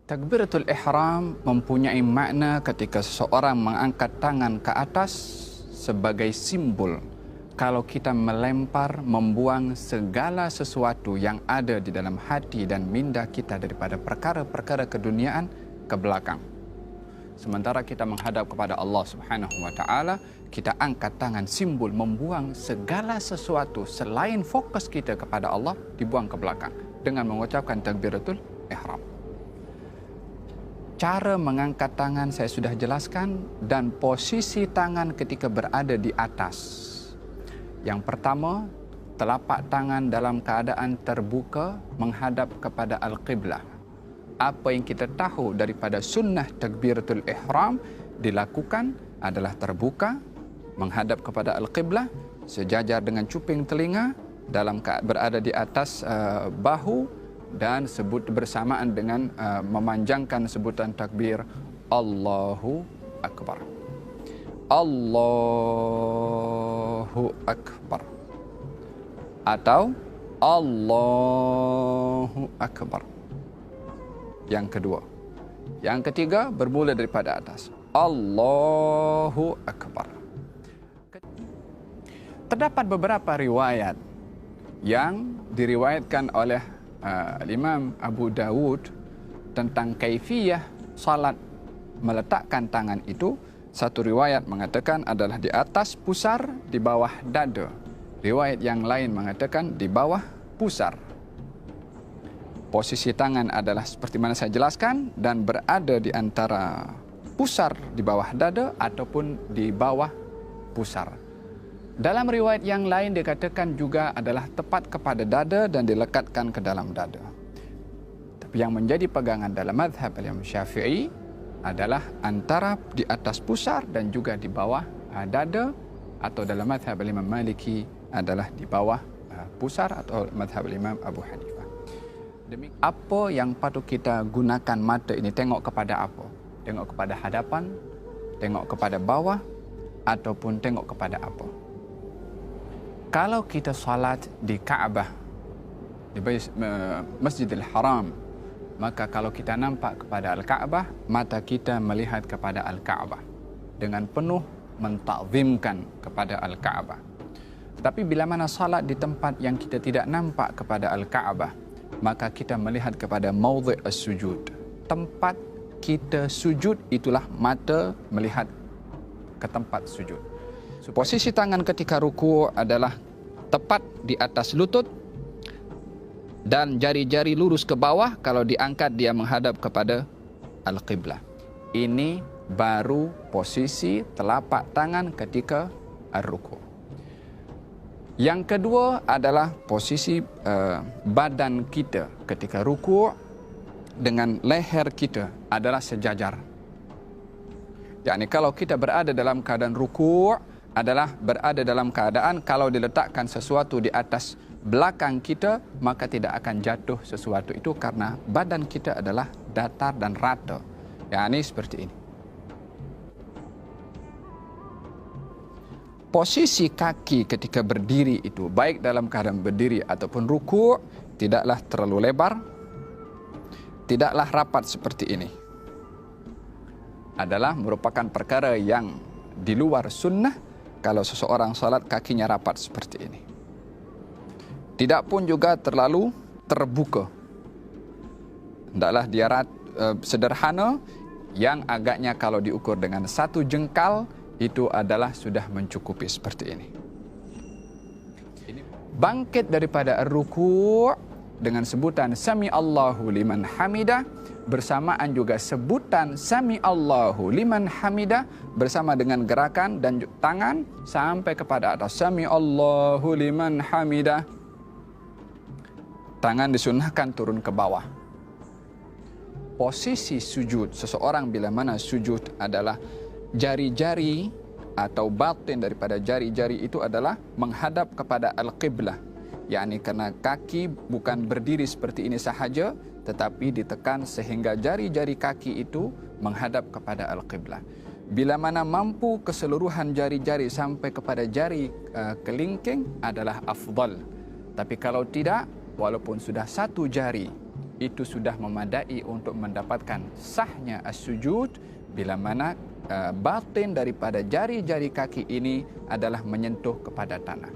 Takbiratul ihram mempunyai makna ketika seseorang mengangkat tangan ke atas sebagai simbol kalau kita melempar, membuang segala sesuatu yang ada di dalam hati dan minda kita daripada perkara-perkara keduniaan ke belakang. Sementara kita menghadap kepada Allah Subhanahu wa taala, kita angkat tangan simbol membuang segala sesuatu selain fokus kita kepada Allah dibuang ke belakang dengan mengucapkan takbiratul ihram. Cara mengangkat tangan saya sudah jelaskan dan posisi tangan ketika berada di atas. Yang pertama, telapak tangan dalam keadaan terbuka menghadap kepada Al-Qiblah. Apa yang kita tahu daripada sunnah takbiratul ihram dilakukan adalah terbuka, menghadap kepada Al-Qiblah, sejajar dengan cuping telinga, dalam berada di atas bahu, dan sebut bersamaan dengan memanjangkan sebutan takbir Allahu Akbar. Allahu Akbar atau Allahu Akbar. Yang kedua. Yang ketiga bermula daripada atas. Allahu Akbar. Terdapat beberapa riwayat yang diriwayatkan oleh Imam Abu Dawud tentang kaifiyah salat meletakkan tangan itu. Satu riwayat mengatakan adalah di atas pusar, di bawah dada. Riwayat yang lain mengatakan di bawah pusar. Posisi tangan adalah seperti mana saya jelaskan dan berada di antara pusar di bawah dada ataupun di bawah pusar. Dalam riwayat yang lain dikatakan juga adalah tepat kepada dada dan dilekatkan ke dalam dada. Tapi yang menjadi pegangan dalam mazhab Imam Syafi'i adalah antara di atas pusar dan juga di bawah dada, atau dalam mazhab Imam Maliki adalah di bawah pusar, atau mazhab Imam Abu Hanifah. Apa yang patut kita gunakan mata ini? Tengok kepada apa? Tengok kepada hadapan, tengok kepada bawah, ataupun tengok kepada apa? Kalau kita salat di Kaabah, di Masjidil Haram, maka kalau kita nampak kepada Al-Kaabah, mata kita melihat kepada Al-Kaabah dengan penuh mentakzimkan kepada Al-Kaabah. Tetapi bila mana salat di tempat yang kita tidak nampak kepada Al-Kaabah, maka kita melihat kepada maudhi' as-sujud. Tempat kita sujud itulah mata melihat ke tempat sujud. Posisi tangan ketika ruku' adalah tepat di atas lutut dan jari-jari lurus ke bawah. Kalau diangkat dia menghadap kepada Al-Qiblah. Ini baru posisi telapak tangan ketika ar-ruku'. Yang kedua adalah posisi badan kita ketika ruku' dengan leher kita adalah sejajar. yakni kalau kita berada dalam keadaan ruku' adalah berada dalam keadaan kalau diletakkan sesuatu di atas belakang kita, maka tidak akan jatuh sesuatu itu karena badan kita adalah datar dan rata. Yakni seperti ini. Posisi kaki ketika berdiri itu, baik dalam keadaan berdiri ataupun ruku', tidaklah terlalu lebar, tidaklah rapat seperti ini. Adalah merupakan perkara yang di luar sunnah kalau seseorang salat kakinya rapat seperti ini. Tidak pun juga terlalu terbuka. Hendaklah dia sederhana, yang agaknya kalau diukur dengan satu jengkal itu adalah sudah mencukupi seperti ini. Bangkit daripada ar-ruku' dengan sebutan Sami Allahu liman hamidah, bersamaan juga sebutan Sami Allahu liman hamidah bersama dengan gerakan dan tangan sampai kepada atas Sami Allahu liman hamidah. Tangan disunahkan turun ke bawah. Posisi sujud seseorang bila mana sujud adalah jari-jari atau batin daripada jari-jari itu adalah menghadap kepada al-qiblah. yakni karena kaki bukan berdiri seperti ini sahaja, tetapi ditekan sehingga jari-jari kaki itu menghadap kepada al-qiblah. Bila mana mampu keseluruhan jari-jari sampai kepada jari kelingking adalah afdal. Tapi kalau tidak, walaupun sudah satu jari itu sudah memadai untuk mendapatkan sahnya as-sujud bila mana batin daripada jari-jari kaki ini adalah menyentuh kepada tanah.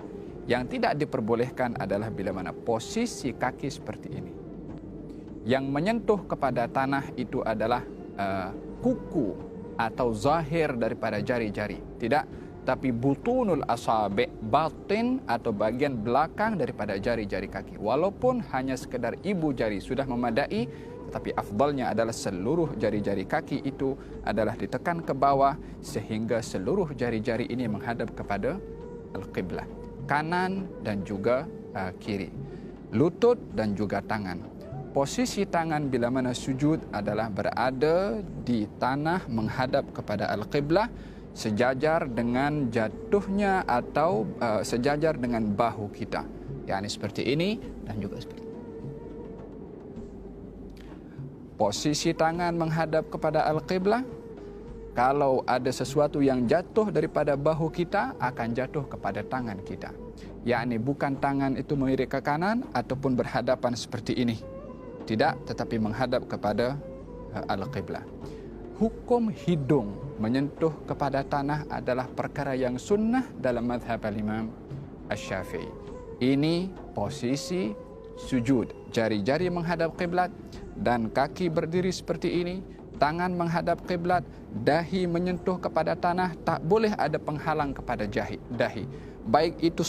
Yang tidak diperbolehkan adalah bila mana posisi kaki seperti ini. Yang menyentuh kepada tanah itu adalah kuku atau zahir daripada jari-jari. Tidak, tapi butunul asabi', batin atau bagian belakang daripada jari-jari kaki. Walaupun hanya sekedar ibu jari sudah memadai, tetapi afdalnya adalah seluruh jari-jari kaki itu adalah ditekan ke bawah sehingga seluruh jari-jari ini menghadap kepada al-qiblah, kanan dan juga kiri, lutut dan juga tangan. Posisi tangan bila mana sujud adalah berada di tanah menghadap kepada al-qiblah, sejajar dengan jatuhnya atau sejajar dengan bahu kita. yakni seperti ini dan juga seperti ini. Posisi tangan menghadap kepada al-qiblah. Kalau ada sesuatu yang jatuh daripada bahu kita, akan jatuh kepada tangan kita. Yakni bukan tangan itu melirik ke kanan ataupun berhadapan seperti ini. Tidak, tetapi menghadap kepada al-qiblah. Hukum hidung menyentuh kepada tanah adalah perkara yang sunnah dalam mazhab al-Imam Asy-Syafi'i. Ini posisi sujud. Jari-jari menghadap qiblat dan kaki berdiri seperti ini. Tangan menghadap qiblat, dahi menyentuh kepada tanah, tak boleh ada penghalang kepada dahi. Baik itu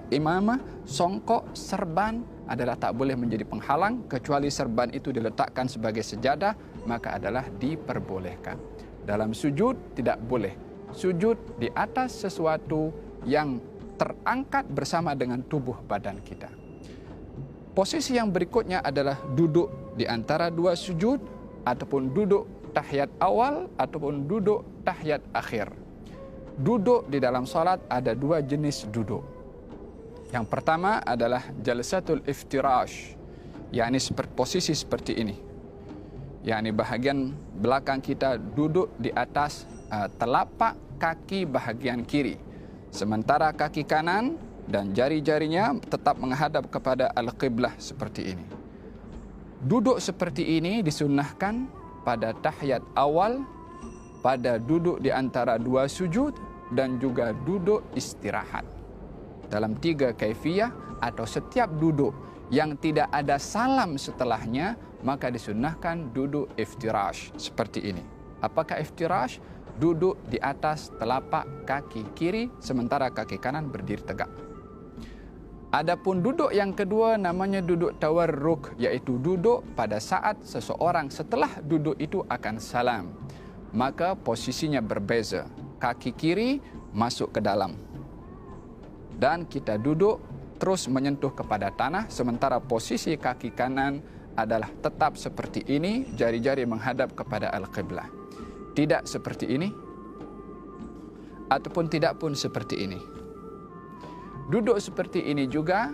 imamah, songkok, serban adalah tak boleh menjadi penghalang, kecuali serban itu diletakkan sebagai sejadah, maka adalah diperbolehkan. Dalam sujud tidak boleh sujud di atas sesuatu yang terangkat bersama dengan tubuh badan kita. Posisi yang berikutnya adalah duduk di antara dua sujud ataupun duduk tahiyat awal ataupun duduk tahiyat akhir. Duduk di dalam salat ada dua jenis duduk. Yang pertama adalah jalsatul iftirash, yakni posisi seperti ini. Yakni bahagian belakang kita duduk di atas telapak kaki bahagian kiri. Sementara kaki kanan dan jari-jarinya tetap menghadap kepada al-qiblah seperti ini. Duduk seperti ini disunnahkan pada tahiyat awal, pada duduk di antara dua sujud dan juga duduk istirahat. Dalam 3 kaifiyah atau setiap duduk yang tidak ada salam setelahnya, maka disunnahkan duduk iftirash seperti ini. Apakah iftirash? Duduk di atas telapak kaki kiri sementara kaki kanan berdiri tegak. Adapun duduk yang kedua namanya duduk tawarruk, iaitu duduk pada saat seseorang setelah duduk itu akan salam. Maka posisinya berbeza. Kaki kiri masuk ke dalam. Dan kita duduk terus menyentuh kepada tanah, sementara posisi kaki kanan adalah tetap seperti ini, jari-jari menghadap kepada al-qiblah. Tidak seperti ini, ataupun tidak pun seperti ini. Duduk seperti ini juga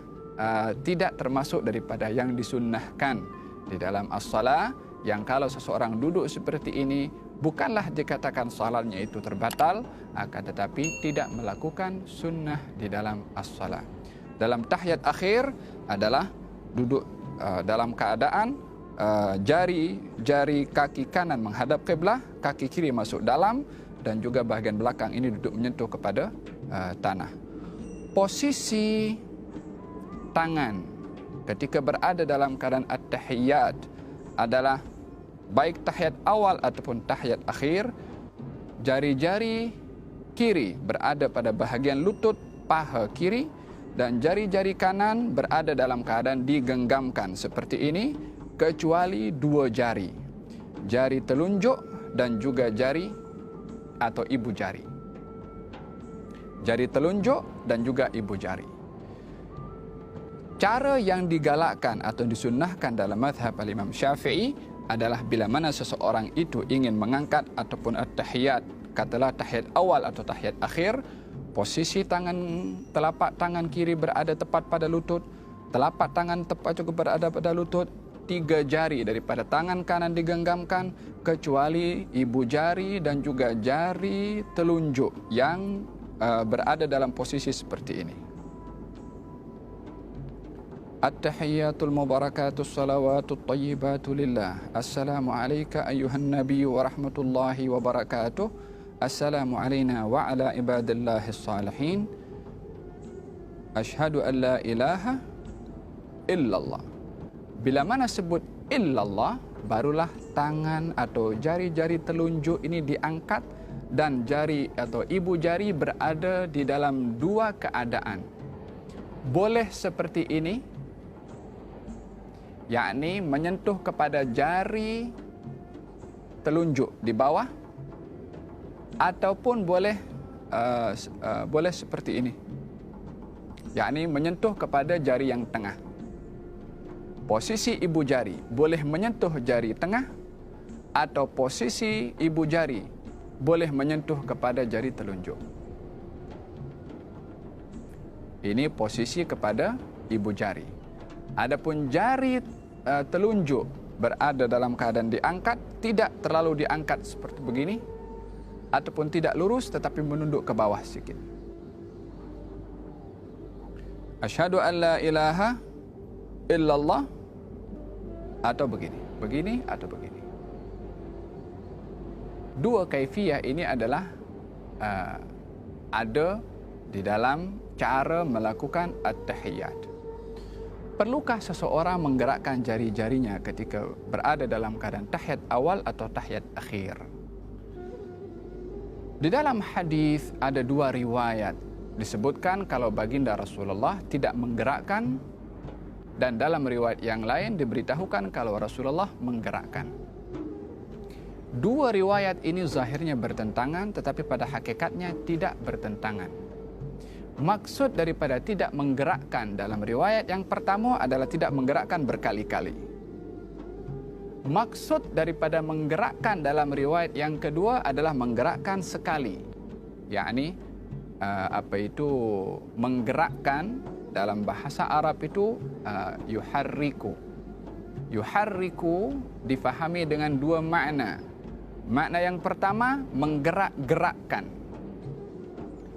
tidak termasuk daripada yang disunnahkan di dalam as-salah, yang kalau seseorang duduk seperti ini, bukanlah dikatakan salatnya itu terbatal, akan tetapi tidak melakukan sunnah di dalam as-salah. Dalam tahiyat akhir adalah duduk dalam keadaan jari kaki kanan menghadap qiblah, kaki kiri masuk dalam, dan juga bahagian belakang ini duduk menyentuh kepada tanah. Posisi tangan ketika berada dalam keadaan at-tahiyyat adalah baik tahiyat awal ataupun tahiyat akhir, jari-jari kiri berada pada bahagian lutut paha kiri dan jari-jari kanan berada dalam keadaan digenggamkan seperti ini, kecuali 2 jari, jari telunjuk dan juga jari atau ibu jari. Jari telunjuk dan juga ibu jari. Cara yang digalakkan atau disunnahkan dalam mazhab al-Imam Syafi'i adalah bila mana seseorang itu ingin mengangkat ataupun at-tahiyat, katalah tahiyat awal atau tahiyat akhir, posisi telapak tangan kiri berada tepat pada lutut, telapak tangan tepat juga berada pada lutut, 3 jari daripada tangan kanan digenggamkan, kecuali ibu jari dan juga jari telunjuk yang berada dalam posisi seperti ini. At-tahiyyatul mubarakatus salawatut tayyibatu lillah. Assalamu alayka ayyuhan nabiy wa rahmatullahi wa barakatuh. Assalamu alayna wa ala ibadillahis salihin. Ashhadu an la ilaha illallah. Bila mana sebut illallah, barulah tangan atau jari-jari telunjuk ini diangkat dan jari atau ibu jari berada di dalam dua keadaan. Boleh seperti ini, yakni menyentuh kepada jari telunjuk di bawah, ataupun boleh seperti ini, yakni menyentuh kepada jari yang tengah. Posisi ibu jari boleh menyentuh jari tengah, atau posisi ibu jari boleh menyentuh kepada jari telunjuk. Ini posisi kepada ibu jari. Adapun jari telunjuk berada dalam keadaan diangkat, tidak terlalu diangkat seperti begini, ataupun tidak lurus tetapi menunduk ke bawah sedikit. Asyhadu an la ilaha illallah, atau begini atau begini. Dua kaifiyah ini adalah ada di dalam cara melakukan at-tahiyyat. Perlukah seseorang menggerakkan jari-jarinya ketika berada dalam keadaan tahiyat awal atau tahiyat akhir? Di dalam hadis ada dua riwayat disebutkan kalau baginda Rasulullah tidak menggerakkan, dan dalam riwayat yang lain diberitahukan kalau Rasulullah menggerakkan. Dua riwayat ini zahirnya bertentangan, tetapi pada hakikatnya tidak bertentangan. Maksud daripada tidak menggerakkan dalam riwayat yang pertama adalah tidak menggerakkan berkali-kali. Maksud daripada menggerakkan dalam riwayat yang kedua adalah menggerakkan sekali. Yakni menggerakkan dalam bahasa Arab itu yuharriku. Yuharriku difahami dengan dua makna. Makna yang pertama, menggerak-gerakkan.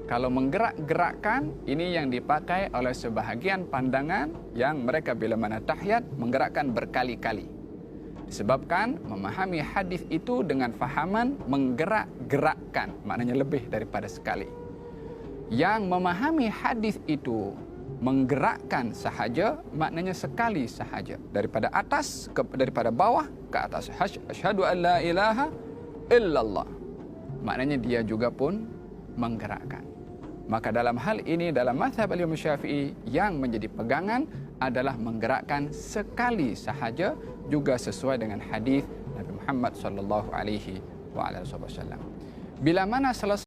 Kalau menggerak-gerakkan, ini yang dipakai oleh sebahagian pandangan yang mereka bila mana tahiyat menggerakkan berkali-kali. Disebabkan memahami hadis itu dengan fahaman menggerak-gerakkan, maknanya lebih daripada sekali. Yang memahami hadis itu menggerakkan sahaja, maknanya sekali sahaja, daripada atas daripada bawah ke atas. Asyhadu an la ilaha illallah, maknanya dia juga pun menggerakkan. Maka dalam hal ini, dalam mazhab Imam Syafi'i, yang menjadi pegangan adalah menggerakkan sekali sahaja, juga sesuai dengan hadis Nabi Muhammad sallallahu alaihi wasallam. Bila mana selesai